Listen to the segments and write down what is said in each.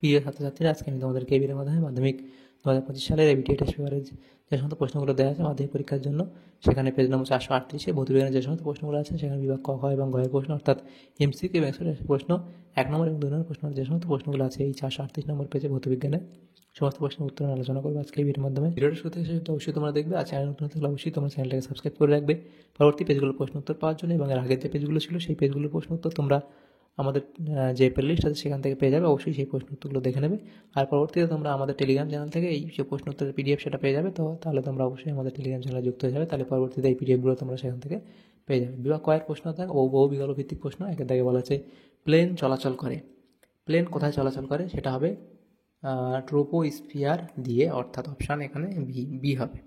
প্রিয় ছাত্রছাত্রীরা, আজকে আমি তোমাদেরকে এই ভিডিওর মাধ্যমে মাধ্যমিক 2025 সালের এবিটিএ টেস্ট পেপারের যে সমস্ত প্রশ্নগুলো দেওয়া আছে মাধ্যমিক পরীক্ষার জন্য, সেখানে পেজ নম্বর 438-এ ভৌতবিজ্ঞানের যে সমস্ত প্রশ্নগুলো আছে সেখানে বিভাগ ক, খ এবং গ এর প্রশ্ন, অর্থাৎ এমসিকিউ এবং এক্সপ্রেস প্রশ্ন 1 নম্বর এবং 2 নম্বর প্রশ্ন যে সমস্ত প্রশ্নগুলো আছে এই 438 নম্বর পেজে ভৌতবিজ্ঞানের সমস্ত প্রশ্নের উত্তর আলোচনা করবো আজকে এই ভিডিওর মাধ্যমে। ভিডিওটা শুরু থেকে শেষ পর্যন্ত অবশ্যই তোমরা দেখবে, আর চ্যানেল নতুন থাকলে অবশ্যই তোমরা চ্যানেলটাকে সাবস্ক্রাইব করে রাখবে পরবর্তী পেজগুলোর প্রশ্ন উত্তর পাওয়ার জন্য, এবং এর আগের যে পেজগুলো ছিল সেই পেজগুলোর প্রশ্ন উত্তর তোমরা আমাদের যে প্লেলিস্ট আছে সেখান থেকে পেয়ে যাবে। অবশ্যই সেই প্রশ্ন উত্তরগুলো দেখে নেবে, আর পরবর্তীতে তোমরা আমাদের টেলিগ্রাম চ্যানেল থেকে এই যে প্রশ্ন উত্তরের পিডিএফ সেটা পেয়ে যাবে। তো তাহলে তোমরা অবশ্যই আমাদের টেলিগ্রাম চ্যানেলে যুক্ত হয়ে যাবে, তাহলে পরবর্তীতে এই পিডিএফগুলো তোমরা সেখান থেকে পেয়ে যাবে। বিভাগ কয়ের প্রশ্ন থাকে বহু বিকল্প ভিত্তিক প্রশ্ন। একের দাগে বলা আছে প্লেন চলাচল করে। প্লেন কোথায় চলাচল করে? সেটা হবে ট্রোপোস্ফিয়ার দিয়ে, অর্থাৎ অপশান এখানে বি হবে।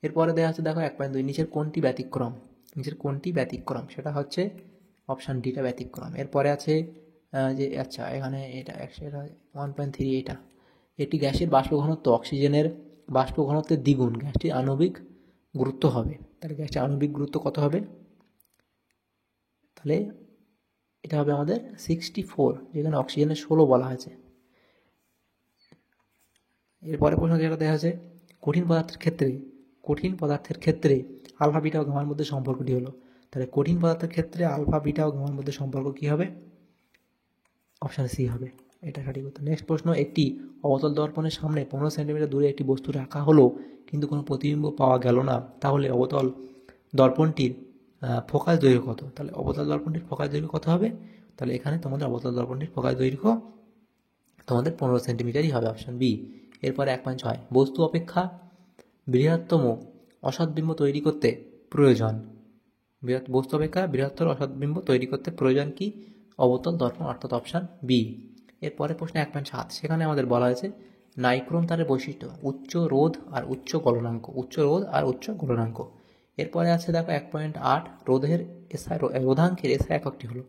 এরপরে দেওয়া আছে দেখো 1.2 নিচের কোনটি ব্যতিক্রম? নিচের কোনটি ব্যতিক্রম? সেটা হচ্ছে অপশান ডিটা ব্যতিক্রম। এরপরে আছে যে আচ্ছা এখানে এটা 1.3 এটা এটি গ্যাসের বাষ্প ঘনত্ব অক্সিজেনের বাষ্প ঘনত্বের দ্বিগুণ, গ্যাসটির আণবিক গুরুত্ব হবে। তাহলে গ্যাসটির আণবিক গুরুত্ব কত হবে? তাহলে এটা হবে আমাদের 64, যেখানে অক্সিজেনের 16 বলা হয়েছে। এরপরে প্রশ্ন যেটা দেওয়া আছে কঠিন পদার্থের ক্ষেত্রে আলফা বিটা ও গামার মধ্যে সম্পর্কটি হলো। তাহলে কঠিন পদার্থের ক্ষেত্রে আলফা বিটা ও গামার মধ্যে সম্পর্ক কী হবে? অপশান সি হবে, এটা সঠিক উত্তর। নেক্সট প্রশ্ন, একটি অবতল দর্পণের সামনে 15 সেন্টিমিটার দূরে একটি বস্তু রাখা হলো কিন্তু কোনো প্রতিবিম্ব পাওয়া গেল না, তাহলে অবতল দর্পণটির ফোকাস দৈর্ঘ্য কত? তাহলে অবতল দর্পণটির ফোকাস দৈর্ঘ্য কত হবে? তাহলে এখানে তোমাদের অবতল দর্পণটির ফোকাস দৈর্ঘ্য তোমাদের 15 সেন্টিমিটারই হবে, অপশান বি। এরপরে 1.6 বস্তু অপেক্ষা বৃহত্তম অসৎবিম্ব তৈরি করতে প্রয়োজন। বস্তু অপেক্ষা বৃহত্তর অসৎবিম্ব তৈরি করতে প্রয়োজন কি? অবতল দর্পণ, অর্থাৎ অপশান বি। এরপরে প্রশ্ন 1.7, সেখানে আমাদের বলা হয়েছে নাইক্রোম তারের বৈশিষ্ট্য উচ্চ রোধ আর উচ্চ গলনাঙ্ক। উচ্চ রোধ আর উচ্চ গলনাঙ্ক। এরপরে আছে দেখো 1.8 রোধের এসআই রোধাঙ্কের এসআই এককটি হলো।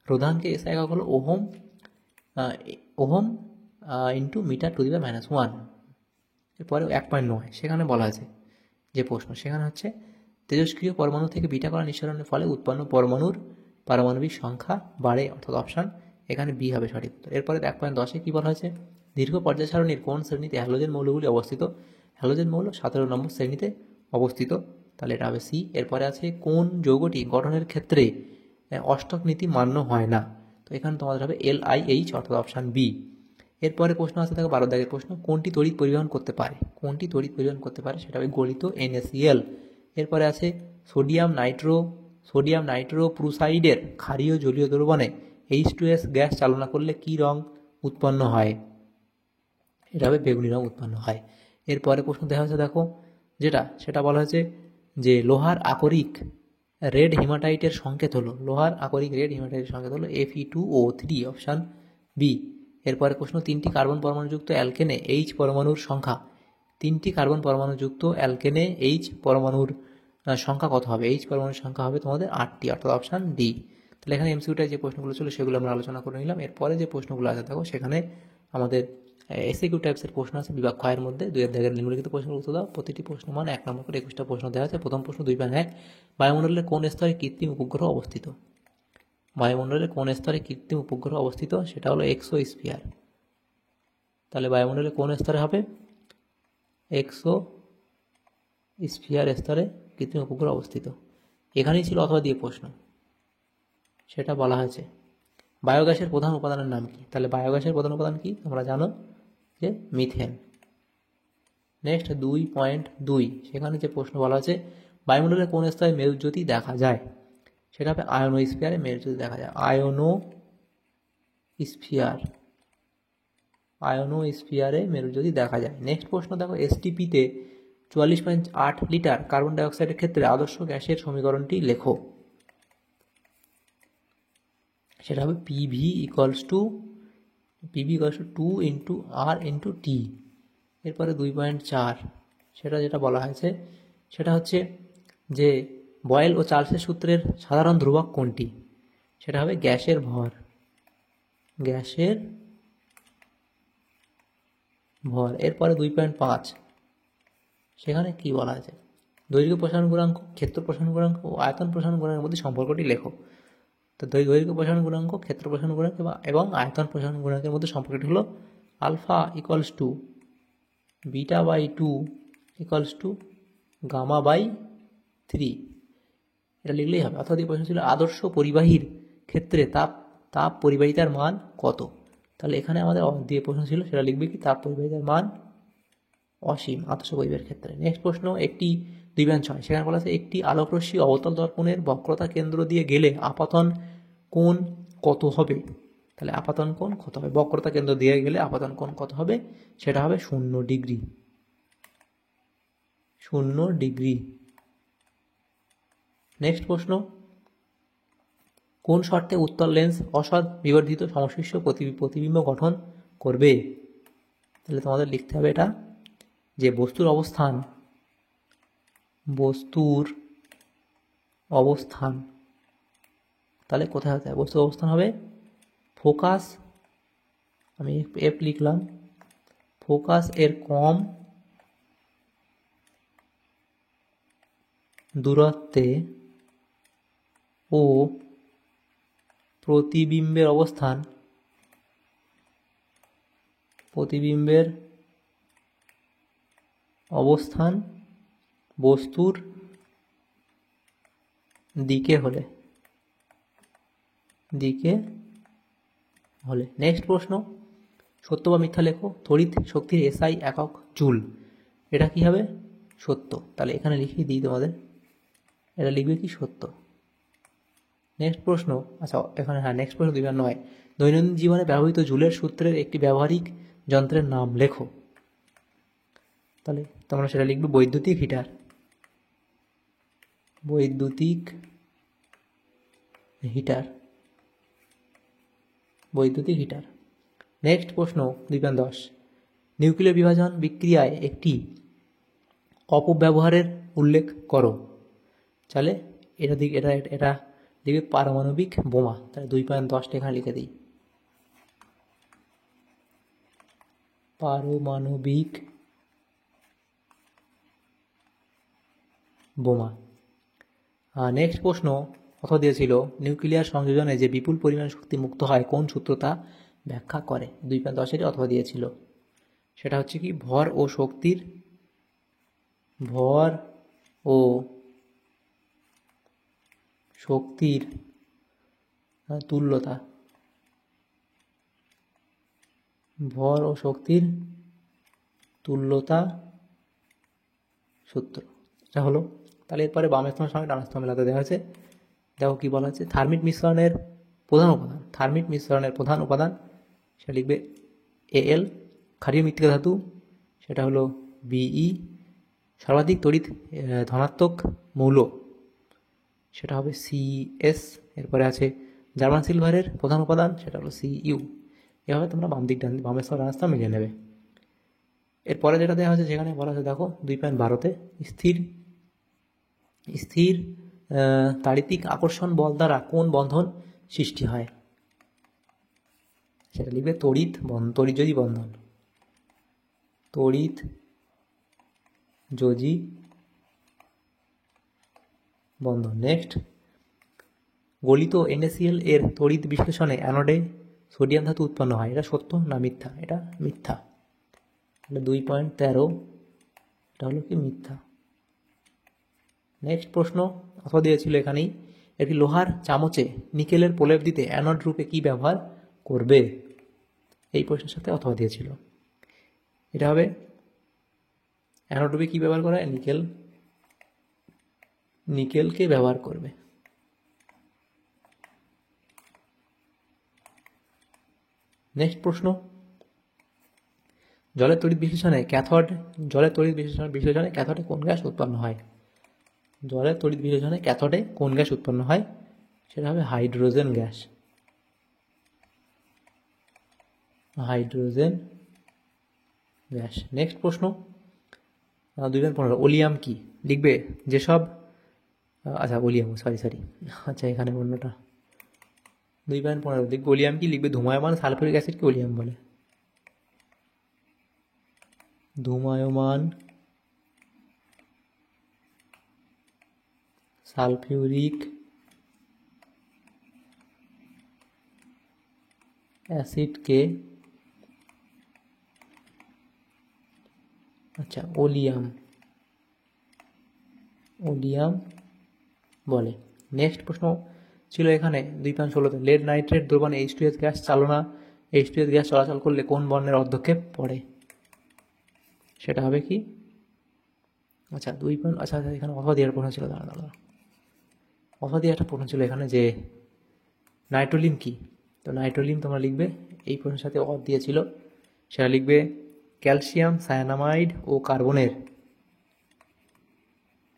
রোধাঙ্কের এসআই একক হলো ohm into meter to the power -1। এরপরে 1.9 সেখানে বলা আছে যে প্রশ্ন, সেখানে হচ্ছে তেজস্ক্রিয় পরমাণু থেকে বিটা করা নিঃসরণের ফলে উৎপন্ন পরমাণুর পারমাণবিক সংখ্যা বাড়ে, অর্থাৎ অপশান এখানে বি হবে সঠিক উত্তর। এরপরে 1.10-এ কী বলা হয়েছে? দীর্ঘ পর্যায় সারণীর কোন শ্রেণীতে হ্যালোজেন মৌলগুলি অবস্থিত? হ্যালোজেন মৌল 17 নম্বর শ্রেণীতে অবস্থিত, তাহলে এটা হবে সি। এরপরে আছে কোন যৌগটি গঠনের ক্ষেত্রে অষ্টক নীতি মান্য হয় না? তো এখানে তোমাদের হবে LiH, অর্থাৎ অপশান বি। এরপরে প্রশ্ন আছে দেখো 12 দাগের প্রশ্ন, কোনটি তড়িৎ পরিবহন করতে পারে? কোনটি তড়িৎ পরিবহন করতে পারে? সেটা হবে গলিত NaCl। এরপরে আছে সোডিয়াম নাইট্রোপ্রুসাইডের ক্ষারীয় জলীয় দ্রবণে H2S গ্যাস চালনা করলে কি রং উৎপন্ন হয়? এটা হবে বেগুনি রং উৎপন্ন হয়। এরপরে প্রশ্ন দেখা হচ্ছে দেখো সেটা বলা হয়েছে যে লোহার আকরিক রেড হিমাটাইটের সংকেত হলো। লোহার আকরিক রেড হিমাটাইটের সংকেত হলো Fe2O3, অপশান বি। এরপরে প্রশ্ন, 3টি কার্বন পরমাণুযুক্ত অ্যালকেনে H পরমাণুর সংখ্যা। 3টি কার্বন পরমাণুযুক্ত অ্যালকেনে H পরমাণুর সংখ্যা কত হবে? H পরমাণুর সংখ্যা হবে তোমাদের 8টি, অর্থাৎ অপশান ডি। তাহলে এখানে এমসিকিউটায় যে প্রশ্নগুলো ছিল সেগুলো আমরা আলোচনা করে নিলাম। এরপরে যে প্রশ্নগুলো আছে দেখো সেখানে আমাদের এসএকিউ টাইপসের প্রশ্ন আছে বিভাগ ক্ষয়ের মধ্যে। 2 দাগের নিম্নলিখিত প্রশ্নের উত্তর দাও। প্রতিটি প্রশ্ন মান 1 নম্বর করে 21টা প্রশ্ন দেওয়া আছে। প্রথম প্রশ্ন 2.1, বায়ুমণ্ডলের কোন স্তরে কৃত্রিম উপগ্রহ অবস্থিত? বায়ুমণ্ডলের কোন স্তরে কৃত্রিম উপগ্রহ অবস্থিত? সেটা হলো এক্সোস্ফিয়ার। তাহলে বায়ুমণ্ডলের কোন স্তরে হবে? এক্সোস্ফিয়ার স্তরে কৃত্রিম উপগ্রহ অবস্থিত। এখানেই ছিল অথবা দিয়ে প্রশ্ন, সেটা বলা হয়েছে। বায়োগ্যাসের প্রধান উপাদানের নাম কি? তাহলে বায়োগ্যাসের প্রধান উপাদান কি তোমরা জানো, যে মিথেন। নেক্সট 2.2, সেখানে যে প্রশ্ন বলা আছে বায়ুমণ্ডলের কোন স্তরে মেরুজ্যোতি দেখা যায়? সেটা হবে আয়োনোস্ফিয়ারে মেরুজ্যোতি দেখা যায়। আয়োনোস্ফিয়ারে মেরুজ্যোতি দেখা যায়। নেক্সট প্রশ্ন দেখো, এসটিপিতে 44.8 লিটার কার্বন ডাইঅক্সাইডের ক্ষেত্রে আদর্শ গ্যাসের সমীকরণটি লেখো। সেটা হবে PV equals to 2 into R into T. এরপরে 2.4, যেটা বলা হয়েছে সেটা হচ্ছে যে বয়েল ও চার্লসের সূত্রের সাধারণ ধ্রুবক কোনটি? সেটা হবে গ্যাসের ভর। এরপরে 2.5, সেখানে কি বলা আছে? দৈর্ঘ্য প্রসারণ গুণাঙ্ক, ক্ষেত্র প্রসারণ গুণাঙ্ক ও আয়তন প্রসারণ গুণাঙ্কের মধ্যে সম্পর্কটি লেখো। তো দৈর্ঘ্য প্রসারণ গুণাঙ্ক, ক্ষেত্র প্রসারণ গুণাঙ্ক এবং আয়তন প্রসারণ গুণাঙ্কের মধ্যে সম্পর্কটি হলো alpha equals to beta by 2 equals to gamma by 3, এটা লিখলেই হবে। অর্থাৎ এই প্রশ্ন ছিল আদর্শ পরিবাহীর ক্ষেত্রে তাপ পরিবাহিতার মান কত। তাহলে এখানে আমাদের দিয়ে প্রশ্ন ছিল, সেটা লিখবে কি তাপ পরিবাহিতার মান অসীম আদর্শ পরিবাহীর ক্ষেত্রে। নেক্সট প্রশ্ন 1:2-6, সেখানে বলা আছে একটি আলোকরশ্মি অবতল দর্পণের বক্রতা কেন্দ্র দিয়ে গেলে আপাতন কোণ কত হবে। তাহলে আপাতন কোণ কত হবে, বক্রতা কেন্দ্র দিয়ে গেলে আপাতন কোণ কত হবে, সেটা হবে 0 ডিগ্রি। 0 ডিগ্রি। নেক্সট প্রশ্ন, কোন শর্তে উত্তল লেন্স অসৎ বিবর্ধিত সমশীর্ষ প্রতিবিম্ব গঠন করবে। তাহলে তোমাদের লিখতে হবে এটা, যে বস্তুর অবস্থান তাহলে কোথায় হতে হবে, বস্তুর অবস্থান হবে ফোকাস, আমি এফ লিখলাম, ফোকাস এর কম দূরত্বে ও প্রতিবিম্বের অবস্থান বস্তুর দিকে হলে। নেক্সট প্রশ্ন, সত্য বা মিথ্যা লেখো। তড়িৎ শক্তির এসআই একক জুল, এটা কি হবে, সত্য। তাহলে এখানে লিখিয়ে দিই তোমাদের, এটা লিখবে কি সত্য। নেক্সট প্রশ্ন, আচ্ছা এখানে নেক্সট প্রশ্ন 2/9, দৈনন্দিন জীবনে ব্যবহৃত জুলের সূত্রের একটি ব্যবহারিক যন্ত্রের নাম লেখো। তাহলে তোমরা সেটা লিখবে বৈদ্যুতিক হিটার। নেক্সট প্রশ্ন 2/10, নিউক্লিয় বিভাজন বিক্রিয়ায় একটি অপব্যবহারের উল্লেখ করো। তাহলে এটা লিখবে পারমাণবিক বোমা। তাহলে 2.10 এখানে লিখে দিই, পারমাণবিক বোমা। নেক্সট প্রশ্ন কত দিয়েছিল, নিউক্লিয়ার সংযোজনে যে বিপুল পরিমাণ শক্তি মুক্ত হয় কোন সূত্র তা ব্যাখ্যা করে। 2.10 অথবা দিয়েছিল, সেটা হচ্ছে কি ভর ও শক্তির তুল্যতা, সূত্র, এটা হলো। তাহলে এরপরে বাম স্তম্ভের সঙ্গে ডান স্তম্ভ মেলাতে দেওয়া হয়েছে। দেখো কি বলা হচ্ছে, থার্মিট মিশ্রণের প্রধান উপাদান সেটা লিখবে Al, ক্ষারীয় মৃত্তিকা ধাতু সেটা হলো Be, সর্বাধিক তড়িৎ ধনাত্মক মৌল সেটা হবে Cs, এরপরে আছে জার্মান সিলভারের প্রধান উপাদান সেটা হলো Cu। এভাবে তোমরা বাম স্তম্ভ ডান স্তম্ভ মিলিয়ে নেবে। এরপরে যেটা দেওয়া হয়েছে সেখানে বলা হচ্ছে, দেখো 2.12তে স্থির তাড়িতিক আকর্ষণ বল দ্বারা কোন বন্ধন সৃষ্টি হয়, সেটা লিখবে তড়িৎযোজী বন্ধন। নেক্সট, গলিত NaCl এর তড়িৎ বিশ্লেষণে অ্যানোডে সোডিয়াম ধাতু উৎপন্ন হয়, এটা সত্য না মিথ্যা, এটা মিথ্যা। তাহলে 2.13 এটা হলো কি মিথ্যা। নেক্সট প্রশ্ন অথবা দিয়েছিল এখানেই, একটি লোহার চামচে নিকেলের প্রলেপ দিতে অ্যানোড রূপে কি ব্যবহার করবে, এই প্রশ্নের সাথে অথবা দিয়েছিল। এটা হবে অ্যানোড রূপে কি ব্যবহার করা হয়, নিকেলকে ব্যবহার করবে। নেক্সট প্রশ্ন, জলের তড়িৎ বিশ্লেষণে ক্যাথোডে কোন গ্যাস উৎপন্ন হয়। সেটা হবে হাইড্রোজেন গ্যাস। নেক্সট প্রশ্ন 2.15, ওলিয়াম কি লিখবে, যেসব এখানে অন্যটা 2.15 লিখবে ওলিয়াম কি লিখবে, ধূমায়মান সালফিউরিক অ্যাসিডকে ওলিয়াম বলে। ধূমায়মান সালফিউরিক অ্যাসিডকে আচ্ছা, ওলিয়াম বলে। নেক্সট প্রশ্ন ছিল এখানে 2.16-তে, লেড নাইট্রেট দ্রবণে H2S গ্যাস H2S গ্যাস চলাচল করলে কোন বর্ণের অর্ধক্ষেপ পড়ে? সেটা হবে কি? আচ্ছা আচ্ছা এখানে অথবা প্রশ্ন ছিল, দাঁড়া অথবা একটা প্রশ্ন ছিল এখানে যে নাইট্রোলিন কি? তো নাইট্রোলিন তোমরা লিখবে, এই প্রশ্নের সাথে দিয়েছিল, সেটা লিখবে ক্যালসিয়াম সায়ানামাইড ও কার্বনের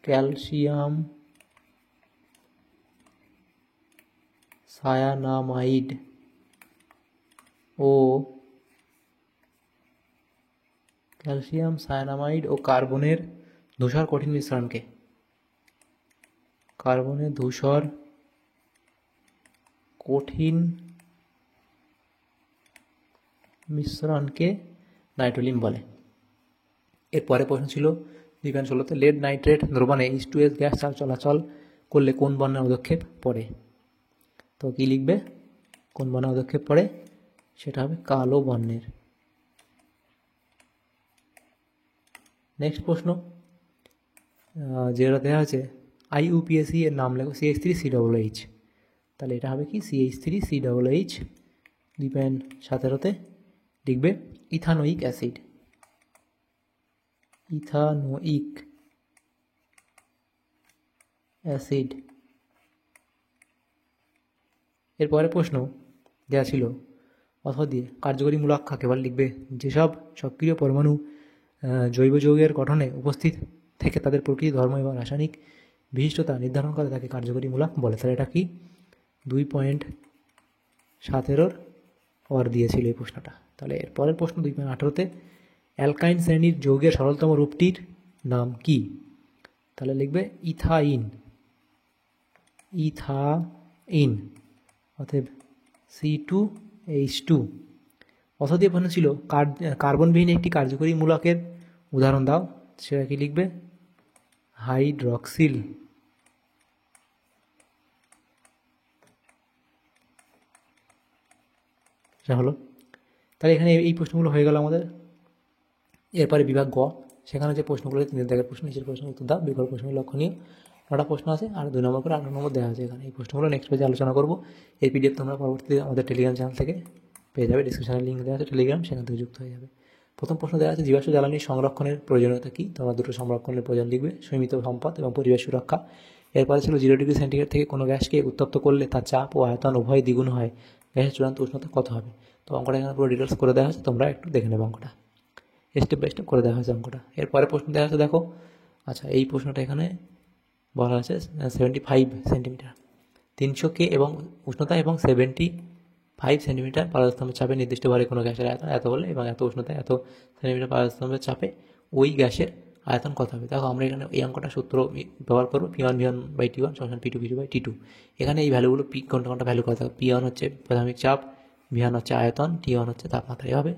ক্যালসিয়াম সায়ানামাইড ও কার্বনের ধূসর কঠিন মিশ্রণকে নাইট্রোলিন বলে। এরপরে প্রশ্ন ছিল 2.16-তে, লেড নাইট্রেট দ্রবণে H2S গ্যাস চলাচল করলে কোন বর্ণের পদক্ষেপ পড়ে? তো কি লিখবে? কোন বর্ণের পদক্ষেপ পড়ে? সেটা হবে কালো বর্ণের। নেক্সট প্রশ্ন যেটা দেওয়া আছে IUPAC এর নাম লেখো CH3COOH, তাহলে এটা হবে কি? CH3COOH। 2.17-তে লিখবে ইথানোয়িক অ্যাসিড। এরপরে প্রশ্ন দেওয়া ছিল অথবা দিয়ে কার্যকরী মূলক কাকে বলে? লিখবে যেসব সক্রিয় পরমাণু জৈব যৌগের গঠনে উপস্থিত থেকে তাদের প্রকৃতি, ধর্ম এবং রাসায়নিক বিশিষ্টতা নির্ধারণ করে তাকে কার্যকরী মূলক বলে। তাহলে এটা কি? 2.17 দিয়েছিল এই প্রশ্নটা। তাহলে এরপরের প্রশ্ন 2.18-তে, অ্যালকাইন শ্রেণীর যৌগের সরলতম রূপটির নাম কি? তাহলে লিখবে ইথাইন অতএব C2H2। অথবা প্রশ্ন ছিল কার্বনবিহীন একটি কার্যকরী মূলকের উদাহরণ দাও, সেটা কি লিখবে? হাইড্রক্সিল। এটা হলো। তাহলে এখানে এই প্রশ্নগুলো হয়ে গেল আমাদের। এরপরে বিভাগ গ, সেখানে যে প্রশ্নগুলো 3 দাগের প্রশ্ন, নিচের প্রশ্ন উত্তর দাও। বিকল্প প্রশ্নগুলো লক্ষণীয় 9টা প্রশ্ন আছে, আর 2 নম্বর করে 8 নম্বর দেওয়া আছে এখানে। এই প্রশ্নগুলো নেক্সট পেজে আলোচনা করবো। এই PDF তোমরা পরবর্তীতে আমাদের টেলিগ্রাম চ্যানেল থেকে পেয়ে যাবে, ডিসক্রিপশনে লিঙ্ক দেওয়া আছে টেলিগ্রাম, সেখান থেকে যুক্ত হয়ে যাবে। প্রথম প্রশ্ন দেওয়া আছে জীবাশ্ম জ্বালানি সংরক্ষণের প্রয়োজনীয়তা কী? তোমরা দুটো সংরক্ষণের প্রয়োজন লিখবে, সীমিত সম্পদ এবং পরিবেশ সুরক্ষা। এরপরে ছিল 0 ডিগ্রি সেন্টিগ্রেড থেকে কোনো গ্যাসকে উত্তপ্ত করলে তার চাপ ও আয়তন উভয় দ্বিগুণ হয়, গ্যাসের চূড়ান্ত উষ্ণতা কত হবে? তো অঙ্কটা এখানে পুরো ডিটেলস করে দেওয়া হয়েছে, তোমরা একটু দেখে নেবে অঙ্কটা, স্টেপ বাই স্টেপ করে দেওয়া হয়েছে অঙ্কটা। এরপরে প্রশ্ন দেওয়া আছে দেখো। আচ্ছা, এই প্রশ্নটা এখানে বলা আছে 75 সেন্টিমিটার 300 K এবং উষ্ণতা এবং 75 সেন্টিমিটার পারস্তম্ভের চাপে নির্দিষ্ট ভারে কোনো গ্যাসের আয়তন এত হলে এবং এত উষ্ণতায় এত সেন্টিমিটার পারস্তম্ভের চাপে ওই গ্যাসের আয়তন কত হবে? দেখো আমরা এখানে এই অঙ্কটা সূত্র ব্যবহার করবো, P1V1/T1 = P2V2/T2। এখানে এই ভ্যালুগুলো কোনটা ভ্যালু কত হবে? P1 হচ্ছে প্রাথমিক চাপ, V1 হচ্ছে আয়তন, T1 হচ্ছে তাপমাত্রা। এভাবে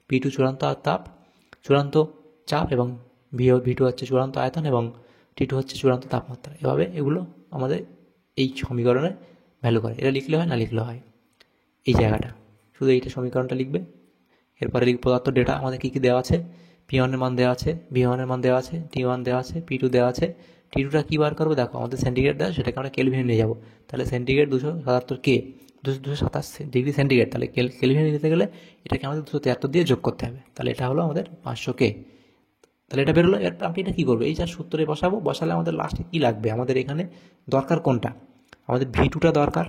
P2 চূড়ান্ত চাপ এবং V2 হচ্ছে চূড়ান্ত আয়তন এবং T2 হচ্ছে চূড়ান্ত তাপমাত্রা। এভাবে এগুলো আমাদের এই সমীকরণে ভ্যালু করে। এটা লিখলে হয় না লিখলে হয়, এই জায়গাটা শুধু এইটা সমীকরণটা লিখবে। এরপরে লিখবে পদার্থ ডেটা আমাদের কী কী দেওয়া আছে। P1 এর মান দেওয়া আছে, V1 এর মান দেওয়া আছে, T1 দেওয়া আছে, P2 দেওয়া আছে। T2টা কী বার করবো? দেখো আমাদের সেন্টিগ্রেড দেওয়া, সেটাকে আমরা কেলভিনে নিয়ে যাবো। তাহলে সেন্টিগ্রেড 277 K, 227 ডিগ্রি সেন্টিগ্রেড, তাহলে কেলভিনে নিতে গেলে এটাকে আমাদের 273 দিয়ে যোগ করতে হবে। তাহলে এটা হলো আমাদের 500 K। তাহলে এটা বেরোলো। আপনি এটা কী করবো? এই যা সূত্রে বসালে আমাদের লাস্টে কী লাগবে? আমাদের এখানে দরকার কোনটা? আমাদের V2টা দরকার।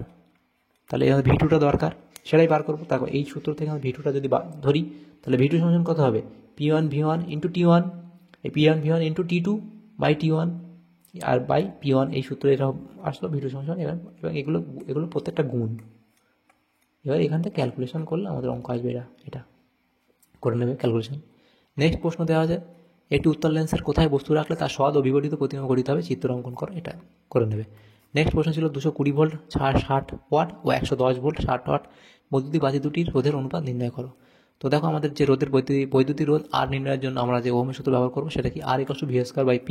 তাহলে আমাদের V2টা দরকার, সেটাই বার করবো। তারপর এই সূত্র থেকে আমরা V2টা যদি ধরি, তাহলে V2 সমান কত হবে? P1V1 × T1, এই P1V1 × T2/T1 R by P1, এই সূত্রে এটা আসলো V2 সমান। এবং এগুলো প্রত্যেকটা গুণ। এবার এখান থেকে ক্যালকুলেশন করলে আমাদের অঙ্ক আসবে, এটা করে নেবে ক্যালকুলেশন। নেক্সট প্রশ্ন দেওয়া যায়, একটি উত্তল লেন্সের কোথায় বস্তু রাখলে তার সৎ ও বিপরীত প্রতিমা গঠিত হবে? চিত্র অঙ্কন করো, এটা করে নেবে। নেক্সট প্রশ্ন ছিল 220 ভোল্ট 60 ওয়াট ও 110 ভোল্ট 60 ওয়াট বৈদ্যুতিক বাতি দুটির রোধের অনুপাত নির্ণয় করো। তো দেখো আমাদের যে রোধের বৈদ্যুতিক রোধ আর নির্ণয়ের জন্য আমরা যে ওহমের সূত্র ব্যবহার করবো, সেটা কি R = V²/P।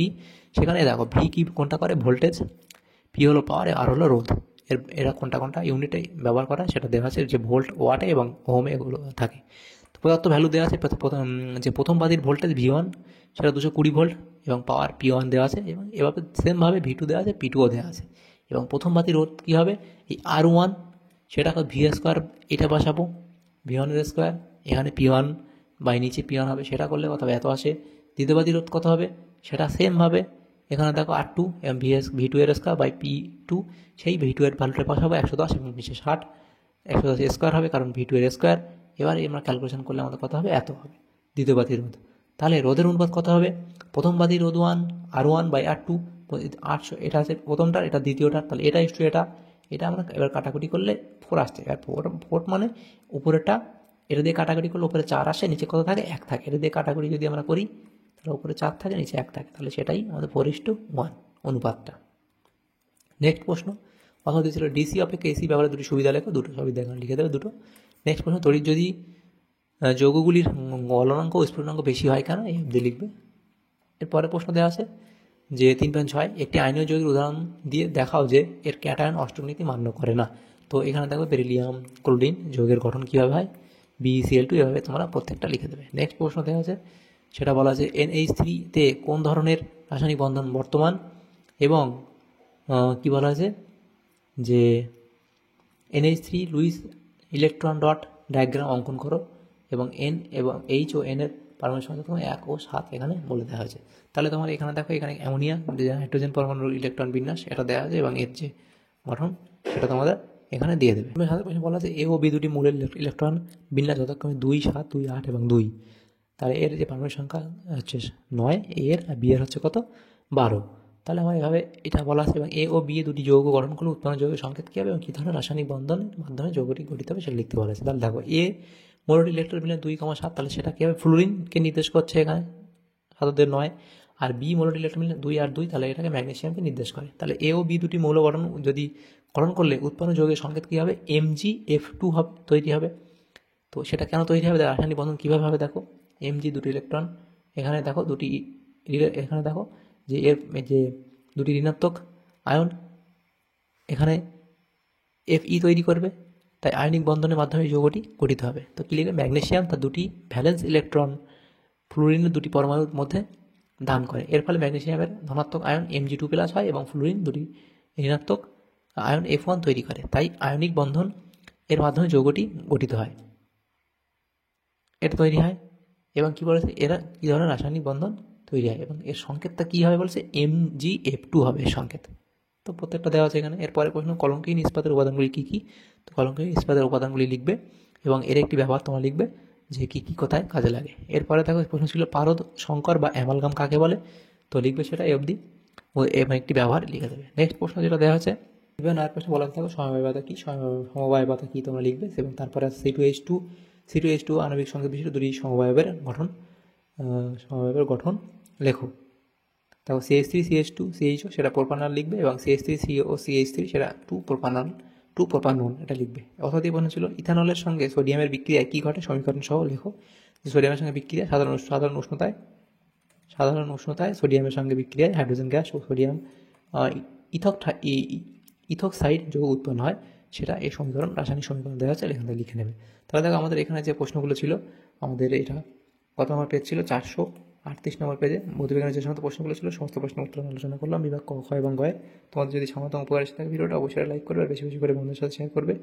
সেখানে দেখো V কি কোনটা করে? ভোল্টেজ, P হলো পাওয়ার, আর হলো রোধ। এরা কোনটা ইউনিটে ব্যবহার করা সেটা দেওয়া আছে, যে ভোল্ট, ওয়াটে এবং ওহমে এগুলো থাকে। তো প্রদত্ত ভ্যালু দেওয়া আছে যে প্রথম বাতির ভোল্টেজ V1 সেটা 220 ভোল্ট এবং পাওয়ার P1 দেওয়া আছে, এবং এভাবে সেমভাবে V2 দেওয়া আছে, P2ও দেওয়া আছে। এবং প্রথম বাতির রোধ কী হবে, এই R1 সেটা ভি স্কোয়ার, এটা বসাবো V1 এর স্কোয়ার, এখানে P1 বাই নিচে P1 হবে, সেটা করলে কত হবে, এত আসে। দ্বিতীয় বাতির রোধ কত হবে, সেটা সেমভাবে এখানে দেখো R2 এবং V2 এর স্কোয়ার বাই P2, সেই V2 এর ভ্যালুটা বসাবো 110 এবং নিচে 60, 110 স্কোয়ার হবে কারণ V2 এর স্কোয়ার। এবার আমরা ক্যালকুলেশন করলে আমাদের কত হবে, এত হবে দ্বিতীয় বাতির রোধ। তাহলে রোধের অনুপাত কত হবে, প্রথম বাতির রোধ R1 বাই R2, 800 এটা আছে প্রথমটার, এটা দ্বিতীয়টার, তাহলে এটা ইস্টু এটা আমরা এবার কাটাকুটি করলে 4 আসছে। আর 4 মানে উপরেরটা এটা দিয়ে কাটাকুটি করলে উপরে 4 আসে, নিচে কত থাকে, 1 থাকে। এটা দিয়ে কাটাকুটি যদি আমরা করি তাহলে উপরে 4 থাকে, নিচে 1 থাকে, তাহলে সেটাই আমাদের 4:1 অনুপাতটা। নেক্সট প্রশ্ন, কথা দিয়েছিল ডিসি অপেক্ষা এসি ব্যবহারে দুটি সুবিধা লেখো, দুটো সুবিধা এখানে লিখে দেবে দুটো। নেক্সট প্রশ্ন, তড়িৎ যদি যৌগগুলির গলনাঙ্ক ও স্ফুটনাঙ্ক বেশি হয় কেন, এই অবধি লিখবে। এরপরে প্রশ্ন দেওয়া আছে যে 3.6, একটি আয়নীয় যৌগের উদাহরণ দিয়ে দেখাও যে এর ক্যাটায়ন অষ্টক নীতি মান্য করে না। তো এখানে দেখো বেরিলিয়াম ক্লোরিন যৌগের গঠন কীভাবে হয়, BeCl2, এভাবে তোমরা প্রত্যেকটা লিখে দেবে। নেক্সট প্রশ্ন দেওয়া আছে, সেটা বলা আছে NH3-তে কোন ধরনের রাসায়নিক বন্ধন বর্তমান, এবং কি বলা আছে যে NH3 Luis electron dot diagram অঙ্কন করো, এবং N এবং H ও N এর পারমাণবিক সংখ্যা তোমার 1 ও 7 এখানে বলে দেওয়া হয়েছে। তাহলে তোমার এখানে দেখো, এখানে অ্যামোনিয়া হাইড্রোজেন পরমাণুর ইলেকট্রন বিন্যাস এটা দেওয়া আছে, এবং এর যে গঠন সেটা তোমাদের এখানে দিয়ে দেবে। সাথে বলা আছে A ও B দুটি মূলের ইলেকট্রন বিন্যাস যথাক্রমে 2, 7, 2, 8 এবং 2। তাহলে এর যে পারমাণবিক সংখ্যা হচ্ছে 9, A এর, আর B এর হচ্ছে কত, 12। তাহলে আমার এভাবে এটা বলা আছে, এবং A ও B দুটি যৌগ গঠন করলে উৎপন্ন যৌগের সংকেত কী হবে এবং কী ধরনের রাসায়নিক বন্ধনের মাধ্যমে যৌগটি গঠিত হবে সেটা লিখতে বলা আছে। তাহলে দেখো A মোলটি ইলেকট্রন বিন্যাস 2, 7, তাহলে সেটা কী হবে, ফ্লোরিনকে নির্দেশ করছে এখানে 7-9, আর B মোলটি ইলেকট্রন বিন্যাস 2 আর 2, তাহলে এটাকে ম্যাগনেসিয়ামকে নির্দেশ করে। তাহলে A ও B দুটি মৌল গঠন করলে উৎপন্ন যৌগের সংকেত কী হবে, MgF2 হবে, তৈরি হবে। তো সেটা কেন তৈরি হবে, রাসায়নিক বন্ধন কীভাবে হবে, দেখো Mg দুটি ইলেকট্রন, এখানে দেখো এখানে দেখো যে এর যে দুটি ঋণাত্মক আয়ন এখানে Fe তৈরি করবে, তাই আয়নিক বন্ধনের মাধ্যমে যৌগটি গঠিত হবে। তো কী লিখবে, ম্যাগনেসিয়াম তার দুটি ভ্যালেন্স ইলেকট্রন ফ্লোরিনের দুটি পরমাণুর মধ্যে দান করে, এর ফলে ম্যাগনেসিয়ামের ধনাত্মক আয়ন Mg2+ হয় এবং ফ্লোরিন দুটি ঋণাত্মক আয়ন F1 তৈরি করে, তাই আয়নিক বন্ধন এর মাধ্যমে যৌগটি গঠিত হয়, এটা তৈরি হয়। এবং কী বলেছে, এরা কী ধরনের রাসায়নিক বন্ধন তৈরি হয়, এবং এর সংকেতটা কী হবে বলছে, MgF2 হবে এর সংকেত। তো প্রত্যেকটা দেওয়া আছে এখানে। এরপরে প্রশ্ন, কলঙ্কহীন ইস্পাতের উপাদানগুলি কী কী, তো কলঙ্কহীন ইস্পাতের উপাদানগুলি লিখবে, এবং এর একটি ব্যবহার তোমরা লিখবে যে কী কী কোথায় কাজে লাগে। এরপরে দেখো প্রশ্ন ছিল পারদ সংকর বা অ্যামালগাম কাকে বলে, তো লিখবে সেটা অবধি, ও এবং একটি ব্যবহার লিখে দেবে। নেক্সট প্রশ্ন যেটা দেওয়া হচ্ছে, এবং আর প্রশ্ন বলা থাকো সমবায়বতা কী, সমবায়বতা কী তোমরা লিখবে, এবং তারপরে C2H2 আণবিক সংকেত বিশিষ্ট দুটি সমবায়ের গঠন লেখো। তারপর CH3 CH2 CHO সেটা প্রোপানল লিখবে, এবং CH3 CO CH3 সেটা 2 প্রোপানল এটা লিখবে। অর্থাৎ এই প্রশ্ন ছিল ইথানলের সঙ্গে সোডিয়ামের বিক্রিয়ায় কী ঘটে, সমীকরণ সহ লেখো। যে সোডিয়ামের সঙ্গে বিক্রিয়া সাধারণ উষ্ণতায় সোডিয়ামের সঙ্গে বিক্রিয়ায় হাইড্রোজেন গ্যাস ও সোডিয়াম ইথক্সাইড যৌগ উৎপন্ন হয়, সেটা এই সমীকরণ, রাসায়নিক সমীকরণ দেওয়া আছে, এখান থেকে লিখে নেবে। তাহলে দেখো আমাদের এখানে যে প্রশ্নগুলো ছিল, আমাদের এটা কত নম্বর পেজ ছিল, 438 নম্বর পেজে ভৌতবিজ্ঞানের যে সমস্ত প্রশ্নগুলো ছিল সমস্ত প্রশ্ন উত্তর আলোচনা করলাম বিভাগ ক, খ এবং গয়ে। তোমাদের যদি সামান্য উপকার এসে থাকে ভিডিওটা অবশ্যই লাইক করবে, আর বেশি বেশি করে বন্ধুদের সাথে শেয়ার করবে।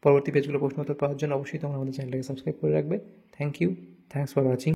পরবর্তী পেজগুলো প্রশ্ন উত্তর পাওয়ার জন্য অবশ্যই তোমরা আমাদের চ্যানেলটাকে সাবস্ক্রাইব করে রাখবে। Thanks for watching.